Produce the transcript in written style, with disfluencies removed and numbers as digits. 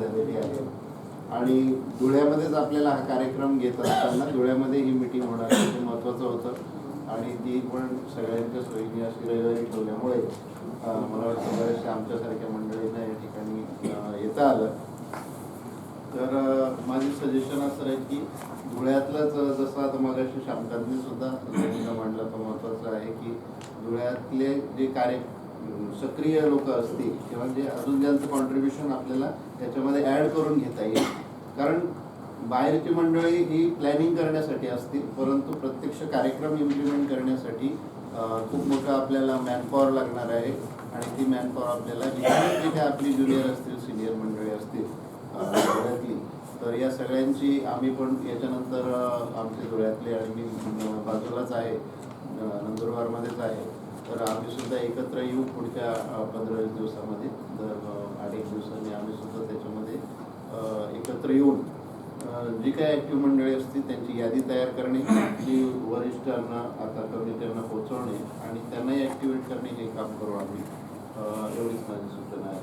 झालेली आहे आणि धुळ्यामध्येच आपल्याला हा कार्यक्रम घेत असताना धुळ्यामध्ये ही मीटिंग होणार आहे, हे महत्त्वाचं होतं आणि ती पण सगळ्यांच्या सोयीने अशी रविवारी ठेवल्यामुळे मला वाटतं बऱ्याचशा आमच्यासारख्या मंडळींना या ठिकाणी येता आलं. तर माझी सजेशन असं आहे की धुळ्यातलंच जसं आता मगाशी शामकांतनी सुद्धा मांडलं तर महत्त्वाचं आहे की धुळ्यातले जे सक्रिय लोक असतील किंवा जे अजून ज्यांचं कॉन्ट्रीब्युशन आपल्याला त्याच्यामध्ये ॲड करून घेता येईल. कारण बाहेरची मंडळी ही प्लॅनिंग करण्यासाठी असतील, परंतु प्रत्यक्ष कार्यक्रम इम्प्लिमेंट करण्यासाठी खूप मोठं आपल्याला मॅनपॉवर लागणार आहे आणि ती मॅनपॉवर आपल्याला जिथे आपली ज्युनियर असतील, सिनियर मंडळी असतील धुळ्यातली, तर या सगळ्यांची आम्ही पण याच्यानंतर आमचे धुळ्यातले आणि मी बाजूलाच आहे, नंदुरबारमध्येच आहे, तर आम्ही सुद्धा एकत्र येऊ पुढच्या 15-20 दिवसामध्ये. तर 8-1 दिवसांनी आम्ही सुद्धा त्याच्यामध्ये एकत्र येऊन जी काही ॲक्टिव्ह मंडळी असतील त्यांची यादी तयार करणे, जी वरिष्ठांना आता कमिट्यांना पोहोचवणे आणि त्यांनाही ॲक्टिवेट करणे हे काम करू आम्ही. एवढीच माझी सूचना आहे.